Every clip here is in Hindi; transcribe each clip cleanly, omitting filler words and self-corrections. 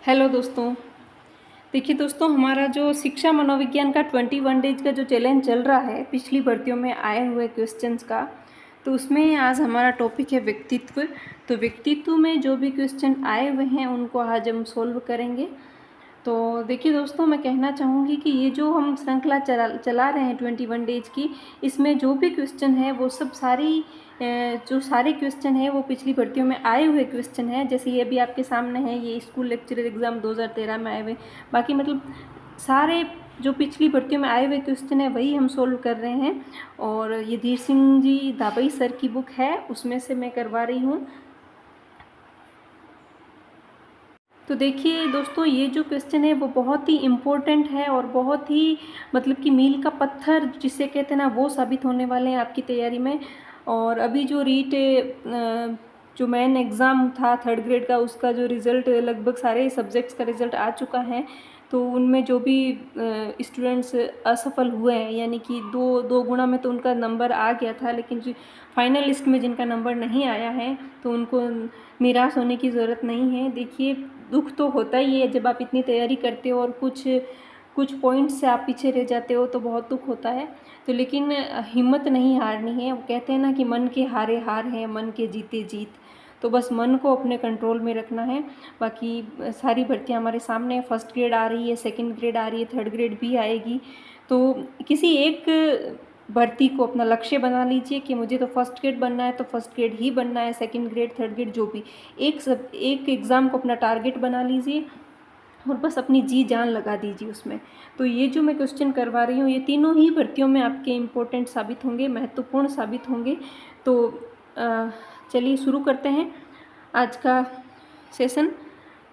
हेलो दोस्तों। देखिए दोस्तों, हमारा जो शिक्षा मनोविज्ञान का 21 डेज का जो चैलेंज चल रहा है पिछली भर्तियों में आए हुए क्वेश्चंस का, तो उसमें आज हमारा टॉपिक है व्यक्तित्व। तो व्यक्तित्व में जो भी क्वेश्चन आए हुए हैं उनको आज हम सोल्व करेंगे। तो देखिए दोस्तों, मैं कहना चाहूँगी कि ये जो हम श्रृंखला चला रहे हैं 21 डेज की, इसमें जो भी क्वेश्चन है वो सब जो सारे क्वेश्चन हैं वो पिछली भर्तियों में आए हुए क्वेश्चन हैं। जैसे ये भी आपके सामने है, ये स्कूल लेक्चरर एग्ज़ाम 2013 में आए हुए। बाकी मतलब सारे जो पिछली भर्तियों में आए हुए क्वेश्चन है वही हम सोल्व कर रहे हैं। और ये धीर सिंह जी दाबई सर की बुक है, उसमें से मैं करवा रही हूँ। तो देखिए दोस्तों, ये जो क्वेश्चन है वो बहुत ही इम्पोर्टेंट है और बहुत ही मतलब कि मील का पत्थर जिसे कहते हैं ना, वो साबित होने वाले हैं आपकी तैयारी में। और अभी जो जो मेन एग्ज़ाम था 3rd ग्रेड का, उसका जो रिज़ल्ट लगभग सारे सब्जेक्ट्स का रिज़ल्ट आ चुका है। तो उनमें जो भी स्टूडेंट्स असफल हुए हैं, यानी कि दो गुणा में तो उनका नंबर आ गया था, लेकिन जो फाइनल लिस्ट में जिनका नंबर नहीं आया है तो उनको निराश होने की ज़रूरत नहीं है। देखिए, दुख तो होता ही है जब आप इतनी तैयारी करते हो और कुछ पॉइंट्स से आप पीछे रह जाते हो, तो बहुत दुख होता है। तो लेकिन हिम्मत नहीं हारनी है। वो कहते हैं ना कि मन के हारे हार है, मन के जीते जीत। तो बस मन को अपने कंट्रोल में रखना है। बाकी सारी भर्तियाँ हमारे सामने है। 1st ग्रेड आ रही है, 2nd ग्रेड आ रही है, 3rd ग्रेड भी आएगी। तो किसी एक भर्ती को अपना लक्ष्य बना लीजिए कि मुझे तो 1st ग्रेड बनना है तो 1st ग्रेड ही बनना है, 2nd ग्रेड, 3rd ग्रेड, जो भी एक एग्ज़ाम को अपना टारगेट बना लीजिए और बस अपनी जी जान लगा दीजिए उसमें। तो ये जो मैं क्वेश्चन करवा रही हूँ, ये तीनों ही भर्तियों में आपके इम्पोर्टेंट साबित होंगे, महत्वपूर्ण साबित होंगे। तो चलिए शुरू करते हैं आज का सेशन।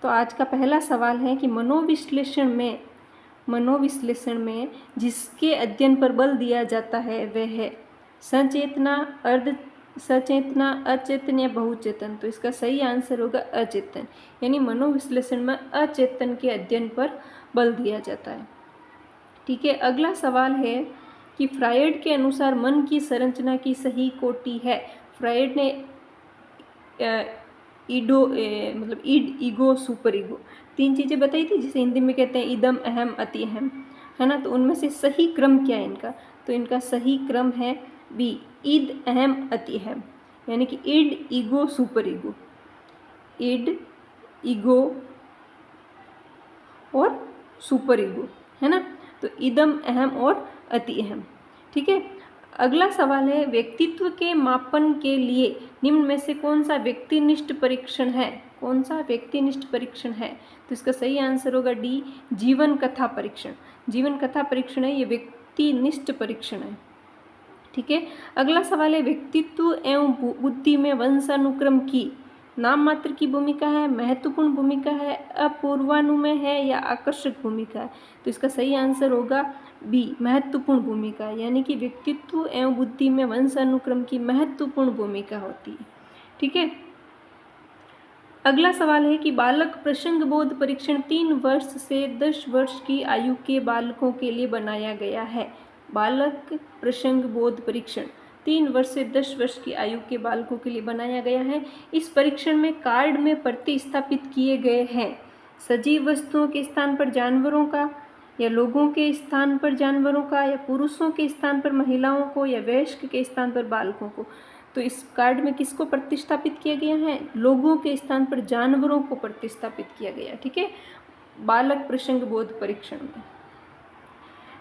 तो आज का पहला सवाल है कि मनोविश्लेषण में जिसके अध्ययन पर बल दिया जाता है वह है सचेतना, अर्ध सचेतना, अचेतन या बहुचेतन। तो इसका सही आंसर होगा अचेतन। यानी मनोविश्लेषण में अचेतन के अध्ययन पर बल दिया जाता है। ठीक है, अगला सवाल है कि फ्रायड के अनुसार मन की संरचना की सही कोटि है। फ्रायड ने मतलब ईड, ईगो, सुपर ईगो, 3 चीज़ें बताई थी जिसे हिंदी में कहते हैं इदम, अहम, अति अहम, है ना। तो उनमें से सही क्रम क्या है इनका? तो इनका सही क्रम है बी, ईद, अहम, अति अहम। यानी कि ईड, ईगो, सुपर ईगो, ईड, ईगो और सुपर ईगो, है ना। तो इदम, अहम और अति अहम। ठीक है, अगला सवाल है व्यक्तित्व के मापन के लिए निम्न में से कौन सा व्यक्तिनिष्ठ परीक्षण है? कौन सा व्यक्तिनिष्ठ परीक्षण है? तो इसका सही आंसर होगा डी, जीवन कथा परीक्षण। जीवन कथा परीक्षण है, ये व्यक्तिनिष्ठ परीक्षण है। ठीक है, अगला सवाल है व्यक्तित्व एवं बुद्धि में वंशानुक्रम की नाम मात्र की भूमिका है, महत्वपूर्ण भूमिका है, अपूर्वानुमेय है या आकर्षक भूमिका है? तो इसका सही आंसर होगा बी, महत्वपूर्ण भूमिका। यानी कि व्यक्तित्व एवं बुद्धि में वंशानुक्रम की महत्वपूर्ण भूमिका होती है। ठीक है, अगला सवाल है कि बालक प्रसंग बोध परीक्षण 3 वर्ष से 10 वर्ष की आयु के बालकों के लिए बनाया गया है। बालक प्रसंग बोध परीक्षण 3 वर्ष से 10 वर्ष की आयु के बालकों के लिए बनाया गया है। इस परीक्षण में कार्ड में प्रतिस्थापित किए गए हैं सजीव वस्तुओं के स्थान पर जानवरों का, या लोगों के स्थान पर जानवरों का, या पुरुषों के स्थान पर महिलाओं को, या वयस्क के स्थान पर बालकों को। तो इस कार्ड में किसको प्रतिस्थापित किया गया है? लोगों के स्थान पर जानवरों को प्रतिस्थापित किया गया। ठीक है, बालक प्रसंग बोध परीक्षण में।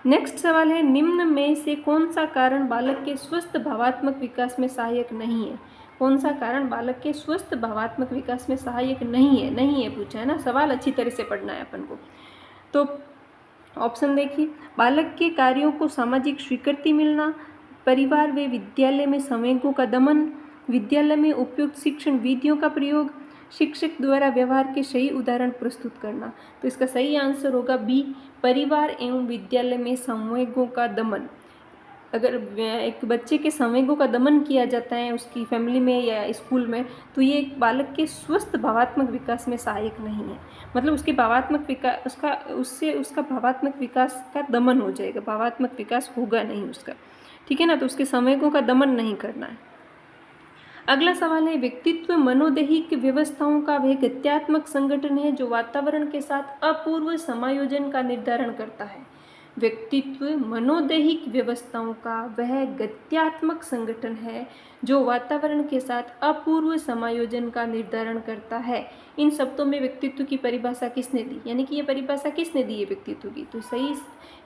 नेक्स्ट सवाल है निम्न में से कौन सा कारण बालक के स्वस्थ भावात्मक विकास में सहायक नहीं है? कौन सा कारण बालक के स्वस्थ भावात्मक विकास में सहायक नहीं है? नहीं है पूछा है ना, सवाल अच्छी तरह से पढ़ना है अपन को। तो ऑप्शन देखिए, बालक के कार्यों को सामाजिक स्वीकृति मिलना, परिवार व विद्यालय में संवेगों का दमन, विद्यालय में उपयुक्त शिक्षण विधियों का प्रयोग, शिक्षक द्वारा व्यवहार के सही उदाहरण प्रस्तुत करना। तो इसका सही आंसर होगा बी, परिवार एवं विद्यालय में संवेगों का दमन। अगर एक बच्चे के संवेगों का दमन किया जाता है उसकी फैमिली में या स्कूल में, तो ये एक बालक के स्वस्थ भावात्मक विकास में सहायक नहीं है। मतलब उसके भावात्मक विकास उसका भावात्मक विकास का दमन हो जाएगा, भावात्मक विकास होगा नहीं उसका। ठीक है ना, तो उसके संवेगों का दमन नहीं करना है। अगला सवाल है, व्यक्तित्व मनोदैहिक व्यवस्थाओं का वह गत्यात्मक संगठन है जो वातावरण के साथ अपूर्व समायोजन का निर्धारण करता है। व्यक्तित्व मनोदैहिक व्यवस्थाओं का वह गत्यात्मक संगठन है जो वातावरण के साथ अपूर्व समायोजन का निर्धारण करता है। इन शब्दों में व्यक्तित्व की परिभाषा किसने दी, यानी कि ये परिभाषा किसने दी है व्यक्तित्व की, तो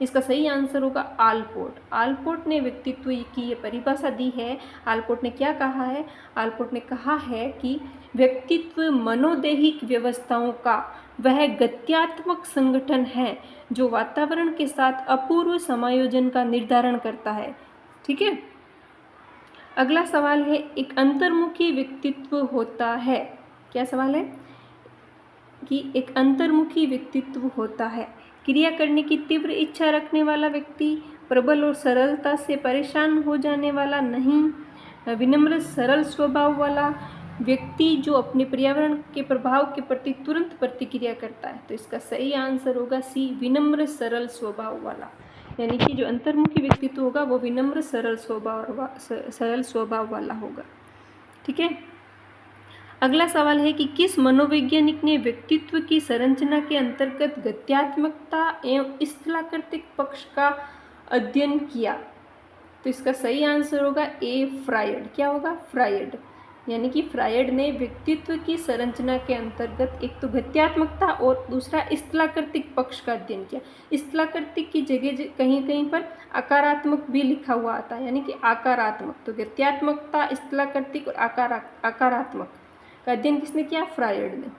इसका सही आंसर होगा आलपोर्ट। आलपोर्ट ने व्यक्तित्व की ये परिभाषा दी है। आलपोर्ट ने क्या कहा है? आलपोर्ट ने कहा है कि व्यक्तित्व मनोदैहिक व्यवस्थाओं का वह गत्यात्मक संगठन है जो वातावरण के साथ अपूर्व समायोजन का निर्धारण करता है। ठीक है। अगला सवाल है, एक अंतर्मुखी व्यक्तित्व होता है। क्या सवाल है? कि एक अंतर्मुखी व्यक्तित्व होता है। क्रिया करने की तीव्र इच्छा रखने वाला व्यक्ति, प्रबल और सरलता से परेशान हो जाने वाला नहीं, विनम्र सरल स्वभाव वाला व्यक्ति जो अपने पर्यावरण के प्रभाव के प्रति तुरंत प्रतिक्रिया करता है। तो इसका सही आंसर होगा सी, विनम्र सरल स्वभाव वाला। यानी कि जो अंतर्मुखी व्यक्तित्व होगा वो विनम्र सरल स्वभाव वाला होगा। ठीक है। अगला सवाल है कि किस मनोवैज्ञानिक ने व्यक्तित्व की संरचना के अंतर्गत गत्यात्मकता एवं स्थलाकृतिक पक्ष का अध्ययन किया। तो इसका सही आंसर होगा ए, फ्रायड। क्या होगा? फ्रायड। यानी कि फ्रायड ने व्यक्तित्व की संरचना के अंतर्गत एक तो गत्यात्मकता और दूसरा स्थलाकृतिक पक्ष का अध्ययन किया। स्थलाकृतिक की जगह कहीं कहीं पर आकारात्मक भी लिखा हुआ आता है, यानी कि आकारात्मक। तो गत्यात्मकता, स्थलाकृतिक और आकारात्मक का अध्ययन किसने किया? फ्रायड ने।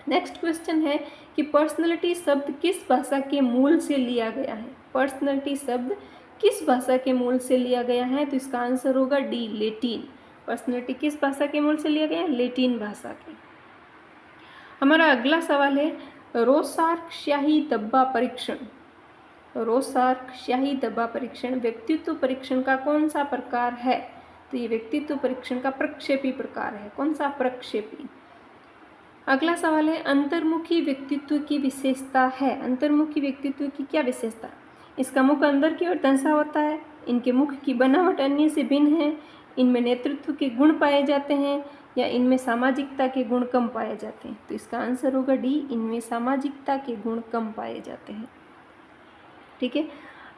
नेक्स्ट क्वेश्चन है कि पर्सनैलिटी शब्द किस भाषा के मूल से लिया गया है? पर्सनैलिटी शब्द किस भाषा के मूल से लिया गया है? तो इसका आंसर होगा डी, लैटिन। पर्सनैलिटी किस भाषा के मूल से लिया गया है? लैटिन भाषा के। हमारा अगला सवाल है, रोसार्क स्याही धब्बा परीक्षण। रोसार्क स्याही धब्बा परीक्षण व्यक्तित्व परीक्षण का कौन सा प्रकार है? तो ये व्यक्तित्व परीक्षण का प्रक्षेपी प्रकार है। कौन सा? प्रक्षेपी। अगला सवाल है, अंतर्मुखी व्यक्तित्व की विशेषता है। अंतर्मुखी व्यक्तित्व की क्या विशेषता? इसका मुख अंदर की ओर धंसा होता है, इनके मुख की बनावट अन्य से भिन्न है, इनमें नेतृत्व के गुण पाए जाते हैं, या इनमें सामाजिकता के गुण कम पाए जाते हैं। तो इसका आंसर होगा डी, इनमें सामाजिकता के गुण कम पाए जाते हैं। ठीक है।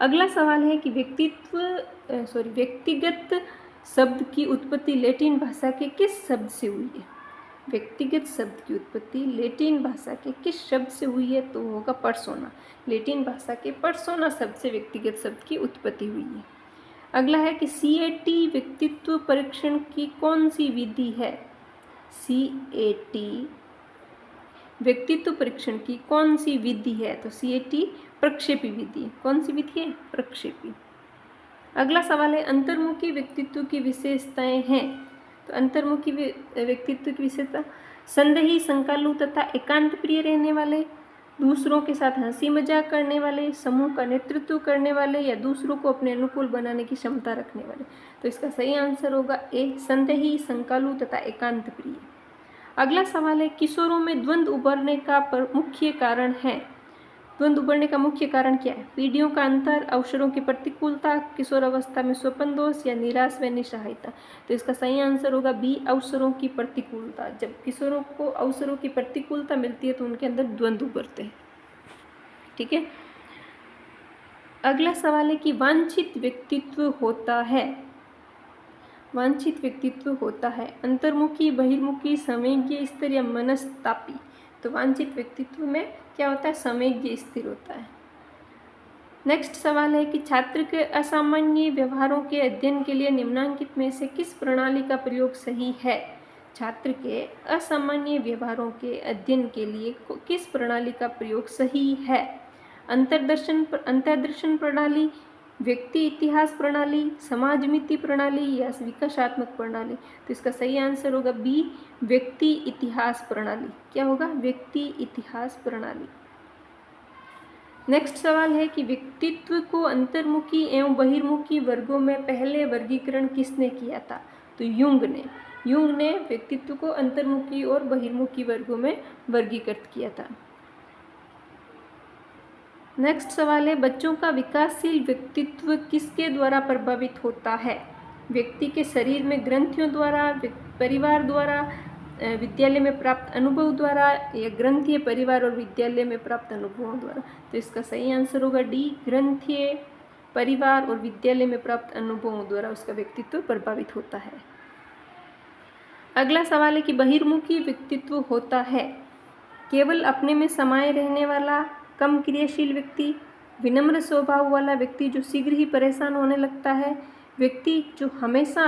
अगला सवाल है कि व्यक्तिगत शब्द की उत्पत्ति लैटिन भाषा के किस शब्द से हुई है? व्यक्तिगत शब्द की उत्पत्ति लैटिन भाषा के किस शब्द से हुई है? तो होगा पर्सोना। लैटिन भाषा के पर्सोना शब्द से व्यक्तिगत शब्द की उत्पत्ति हुई है। अगला है कि CAT व्यक्तित्व परीक्षण की कौन सी विधि है? CAT व्यक्तित्व परीक्षण की कौन सी विधि है? तो CAT प्रक्षेपी विधि। कौन सी विधि है? प्रक्षेपी। अगला सवाल है, अंतर्मुखी व्यक्तित्व की विशेषताएं हैं। तो अंतर्मुखी व्यक्तित्व की विशेषता, संदेही, शंकालु तथा एकांत प्रिय रहने वाले, दूसरों के साथ हंसी मजाक करने वाले, समूह का नेतृत्व करने वाले, या दूसरों को अपने अनुकूल बनाने की क्षमता रखने वाले। तो इसका सही आंसर होगा ए, संदेही, शंकालु तथा एकांत प्रिय। अगला सवाल है, किशोरों में द्वंद्व उभरने का मुख्य कारण है। द्वंद्व उभरने का मुख्य कारण क्या है? पीढ़ियों का अंतर, अवसरों की प्रतिकूलता, किशोर अवस्था में स्वपन दोष, या निराश व निस्सहायता। तो इसका सही आंसर होगा बी, अवसरों की प्रतिकूलता। जब किशोरों को अवसरों की प्रतिकूलता मिलती है तो उनके अंदर द्वंद्व उभरते हैं। ठीक है। अगला सवाल है कि वांछित व्यक्तित्व होता है। वांछित व्यक्तित्व होता है अंतर्मुखी, बहिर्मुखी, संवेगी स्थिर या मनस्तापी। तो वांछित व्यक्तित्व में क्या होता है? संवेगी स्थिर होता है। नेक्स्ट सवाल है कि छात्र के असामान्य व्यवहारों के अध्ययन के लिए निम्नांकित में से किस प्रणाली का प्रयोग सही है? छात्र के असामान्य व्यवहारों के अध्ययन के लिए किस प्रणाली का प्रयोग सही है? अंतर्दर्शन प्रणाली, व्यक्ति इतिहास प्रणाली, समाजमिति प्रणाली, या विकासात्मक प्रणाली। तो इसका सही आंसर होगा बी, व्यक्ति इतिहास प्रणाली। क्या होगा? व्यक्ति इतिहास प्रणाली। नेक्स्ट सवाल है कि व्यक्तित्व को अंतर्मुखी एवं बहिर्मुखी वर्गों में पहले वर्गीकरण किसने किया था? तो यूंग ने व्यक्तित्व को अंतर्मुखी और बहिर्मुखी वर्गों में वर्गीकृत किया था। नेक्स्ट सवाल है, बच्चों का विकासशील व्यक्तित्व किसके द्वारा प्रभावित होता है? व्यक्ति के शरीर में ग्रंथियों द्वारा, परिवार द्वारा, विद्यालय में प्राप्त अनुभव द्वारा, या ग्रंथीय, परिवार और विद्यालय में प्राप्त अनुभवों द्वारा। तो इसका सही आंसर होगा डी, ग्रंथीय, परिवार और विद्यालय में प्राप्त अनुभवों द्वारा उसका व्यक्तित्व प्रभावित होता है। अगला सवाल है कि बहिर्मुखी व्यक्तित्व होता है केवल अपने में समाये रहने वाला, कम क्रियाशील व्यक्ति, विनम्र स्वभाव वाला व्यक्ति जो शीघ्र ही परेशान होने लगता है, व्यक्ति जो हमेशा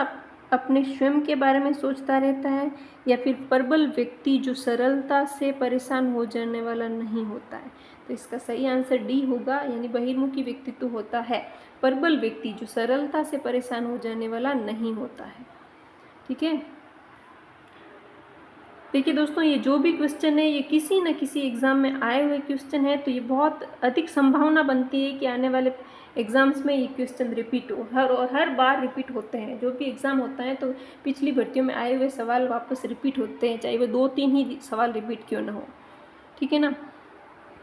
अपने स्वयं के बारे में सोचता रहता है, या फिर प्रबल व्यक्ति जो सरलता से परेशान हो जाने वाला नहीं होता है। तो इसका सही आंसर डी होगा, यानी बहिर्मुखी व्यक्तित्व होता है प्रबल व्यक्ति जो सरलता से परेशान हो जाने वाला नहीं होता है। ठीक है, देखिए दोस्तों, ये जो भी क्वेश्चन है ये किसी न किसी एग्ज़ाम में आए हुए क्वेश्चन है, तो ये बहुत अधिक संभावना बनती है कि आने वाले एग्ज़ाम्स में ये क्वेश्चन रिपीट हो, हर बार रिपीट होते हैं। जो भी एग्ज़ाम होता है तो पिछली भर्तियों में आए हुए सवाल वापस रिपीट होते हैं, चाहे वो 2-3 ही सवाल रिपीट क्यों ना हो। ठीक है ना,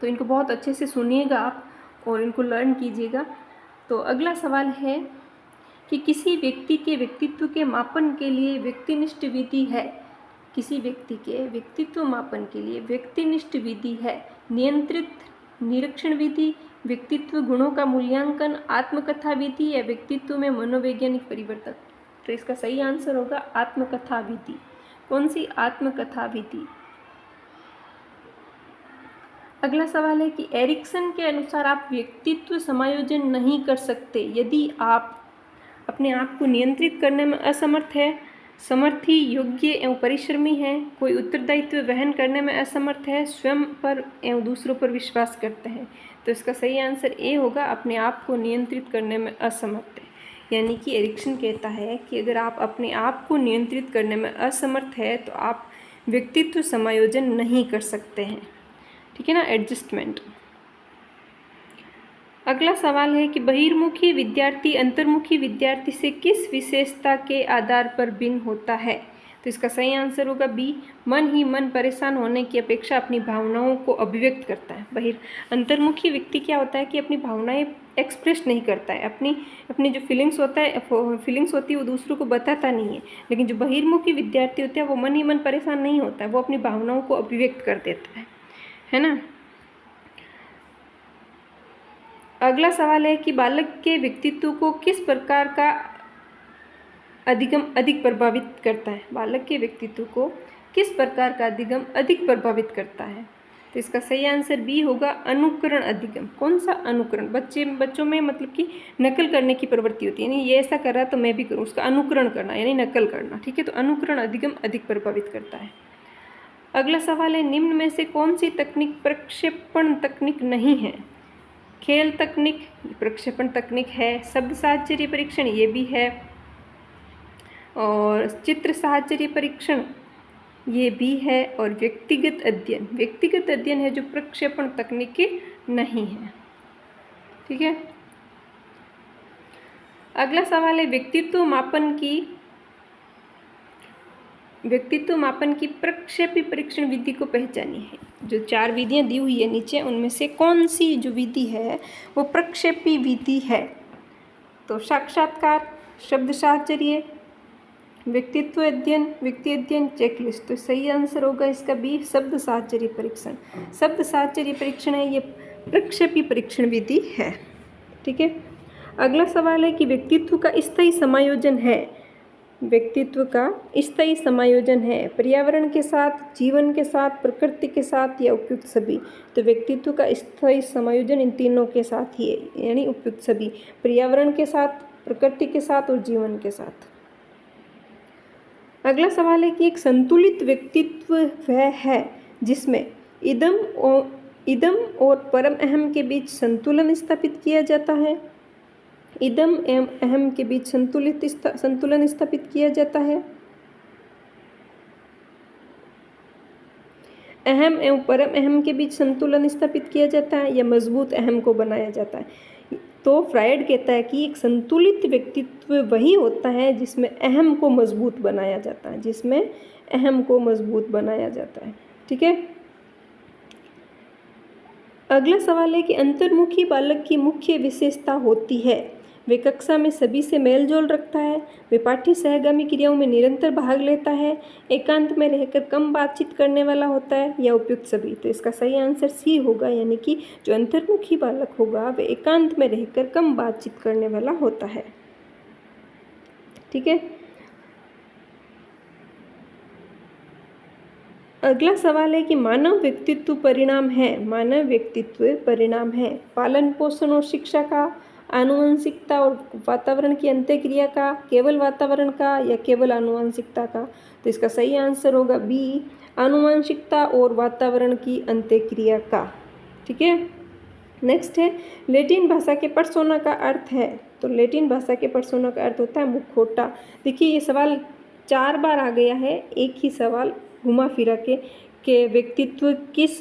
तो इनको बहुत अच्छे से सुनिएगा आप और इनको लर्न कीजिएगा। तो अगला सवाल है कि किसी व्यक्ति के व्यक्तित्व के मापन के लिए व्यक्तिनिष्ठ विधि है। किसी व्यक्ति के व्यक्तित्व मापन के लिए व्यक्तिनिष्ठ विधि है नियंत्रित निरीक्षण विधि, व्यक्तित्व गुणों का मूल्यांकन, आत्मकथा विधि, या व्यक्तित्व में मनोवैज्ञानिक परिवर्तन। तो इसका सही आंसर होगा आत्मकथा विधि। कौन सी आत्मकथा विधि? अगला सवाल है कि एरिक्सन के अनुसार आप व्यक्तित्व समायोजन नहीं कर सकते यदि आप अपने आप को नियंत्रित करने में असमर्थ है, समर्थी, योग्य एवं परिश्रमी है, कोई उत्तरदायित्व वहन करने में असमर्थ है, स्वयं पर एवं दूसरों पर विश्वास करते हैं। तो इसका सही आंसर ए होगा, अपने आप को नियंत्रित करने में असमर्थ है। यानी कि एरिक्सन कहता है कि अगर आप अपने आप को नियंत्रित करने में असमर्थ है तो आप व्यक्तित्व समायोजन नहीं कर सकते हैं। ठीक है ना, एडजस्टमेंट। अगला सवाल है कि बहिर्मुखी विद्यार्थी अंतर्मुखी विद्यार्थी से किस विशेषता के आधार पर भिन्न होता है? तो इसका सही आंसर होगा बी, मन ही मन परेशान होने की अपेक्षा अपनी भावनाओं को अभिव्यक्त करता है। अंतर्मुखी व्यक्ति क्या होता है कि अपनी भावनाएं एक्सप्रेस नहीं करता है, अपनी जो फीलिंग्स होती है वो दूसरों को बताता नहीं है। लेकिन जो बहिर्मुखी विद्यार्थी होता है वो मन ही मन परेशान नहीं होता है, वो अपनी भावनाओं को अभिव्यक्त कर देता है ना। अगला सवाल है कि बालक के व्यक्तित्व को किस प्रकार का अधिगम अधिक प्रभावित करता है? बालक के व्यक्तित्व को किस प्रकार का अधिगम अधिक प्रभावित करता है? तो इसका सही आंसर बी होगा, अनुकरण अधिगम। कौन सा अनुकरण? बच्चों में मतलब कि नकल करने की प्रवृत्ति होती है, यानी ये ऐसा कर रहा तो मैं भी करूँ, उसका अनुकरण करना यानी नकल करना। ठीक है, तो अनुकरण अधिगम अधिक प्रभावित करता है। अगला सवाल है, निम्न में से कौन सी तकनीक प्रक्षेपण तकनीक नहीं है? खेल तकनीक प्रक्षेपण तकनीक है, शब्द साहचर्य परीक्षण ये भी है, और चित्र साहचर्य परीक्षण ये भी है, और व्यक्तिगत अध्ययन है जो प्रक्षेपण तकनीक नहीं है। ठीक है, अगला सवाल है, व्यक्तित्व मापन की प्रक्षेपी परीक्षण विधि को पहचानी है। जो 4 विधियां दी हुई है नीचे, उनमें से कौन सी जो विधि है वो प्रक्षेपी विधि है? तो साक्षात्कार, शब्द साहचर्य, व्यक्तित्व अध्ययन, व्यक्ति अध्ययन, चेकलिस्ट। तो सही आंसर होगा इसका बी, शब्द साहचर्य परीक्षण। शब्द साहचर्य परीक्षण है ये प्रक्षेपी परीक्षण विधि है। ठीक है, अगला सवाल है कि व्यक्तित्व का स्थायी समायोजन है। व्यक्तित्व का स्थायी समायोजन है पर्यावरण के साथ, जीवन के साथ, प्रकृति के साथ, या उपयुक्त सभी। तो व्यक्तित्व का स्थायी समायोजन इन तीनों के साथ ही है, यानी उपयुक्त सभी, पर्यावरण के साथ, प्रकृति के साथ और जीवन के साथ। अगला सवाल है कि एक संतुलित व्यक्तित्व वह है जिसमें इदम और परम अहम के बीच संतुलन स्थापित किया जाता है। इदम एवं अहम के बीच संतुलन स्थापित किया जाता है। अहम एवं परम अहम के बीच संतुलन स्थापित किया जाता है, या मजबूत अहम को बनाया जाता है। तो फ्रायड कहता है कि एक संतुलित व्यक्तित्व वही होता है जिसमें अहम को मजबूत बनाया जाता है, जिसमें अहम को मजबूत बनाया जाता है। ठीक है, अगला सवाल है कि अंतर्मुखी बालक की मुख्य विशेषता होती है। वे कक्षा में सभी से मेल जोल रखता है, वे पाठ्य सहगामी क्रियाओं में निरंतर भाग लेता है, एकांत में रहकर कम बातचीत करने वाला होता है, या उपयुक्त सभी। तो इसका सही आंसर सी होगा, यानी कि जो अंतर्मुखी बालक होगा वे एकांत में रहकर कम बातचीत करने वाला होता है। ठीक है, अगला सवाल है कि मानव व्यक्तित्व परिणाम है, मानव व्यक्तित्व परिणाम है पालन पोषण और शिक्षा का, आनुवंशिकता और वातावरण की अंत्यक्रिया का, केवल वातावरण का, या केवल आनुवंशिकता का। तो इसका सही आंसर होगा बी, आनुवंशिकता और वातावरण की अंत्यक्रिया का। ठीक है, नेक्स्ट है लैटिन भाषा के पर्सोना का अर्थ है। तो लैटिन भाषा के पर्सोना का अर्थ होता है मुखौटा। देखिए ये सवाल 4 बार आ गया है, एक ही सवाल घुमा फिरा के व्यक्तित्व किस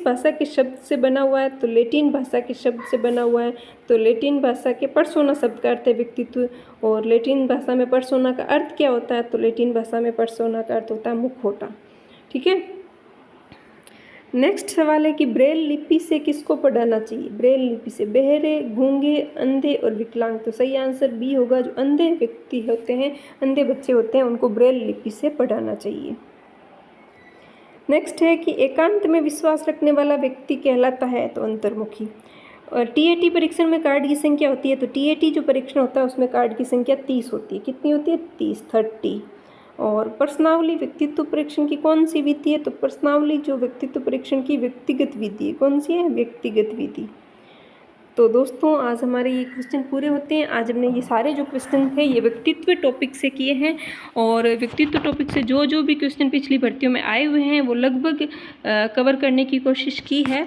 भाषा के शब्द से बना हुआ है। तो लैटिन भाषा के शब्द से बना हुआ है। तो लैटिन भाषा के पर्सोना शब्द का अर्थ है व्यक्तित्व, और लैटिन भाषा में पर्सोना का अर्थ क्या होता है। तो लैटिन भाषा में पर्सोना का अर्थ होता है मुखौटा। ठीक है, नेक्स्ट सवाल है कि ब्रेल लिपि से किसको पढ़ाना चाहिए। ब्रेल लिपि से बहरे, गूंगे, अंधे और विकलांग। तो सही आंसर बी होगा, जो अंधे व्यक्ति होते हैं, अंधे बच्चे होते हैं, उनको ब्रेल लिपि से पढ़ाना चाहिए। नेक्स्ट है कि एकांत में विश्वास रखने वाला व्यक्ति कहलाता है। तो अंतर्मुखी। और टीएटी परीक्षण में कार्ड की संख्या होती है। तो टीएटी जो परीक्षण होता है उसमें कार्ड की संख्या 30 होती है। कितनी होती है? 30। और प्रश्नावली व्यक्तित्व परीक्षण की कौन सी विधि है? तो प्रश्नावली जो व्यक्तित्व परीक्षण की व्यक्तिगत विधि है। कौन सी है? व्यक्तिगत विधि। तो दोस्तों आज हमारे ये क्वेश्चन पूरे होते हैं। आज हमने ये सारे जो क्वेश्चन थे ये व्यक्तित्व टॉपिक से किए हैं, और व्यक्तित्व टॉपिक से जो भी क्वेश्चन पिछली भर्तियों में आए हुए हैं वो लगभग कवर करने की कोशिश की है।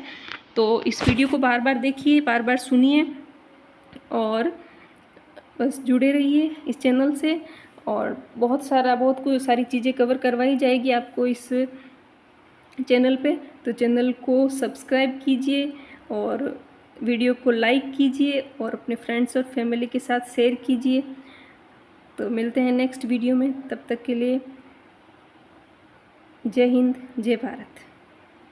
तो इस वीडियो को बार बार देखिए, बार बार सुनिए, और बस जुड़े रहिए इस चैनल से। और बहुत सारी चीज़ें कवर करवाई जाएगी आपको इस चैनल पे। तो चैनल को सब्सक्राइब कीजिए, और वीडियो को लाइक कीजिए, और अपने फ्रेंड्स और फैमिली के साथ शेयर कीजिए। तो मिलते हैं नेक्स्ट वीडियो में, तब तक के लिए जय हिंद, जय भारत।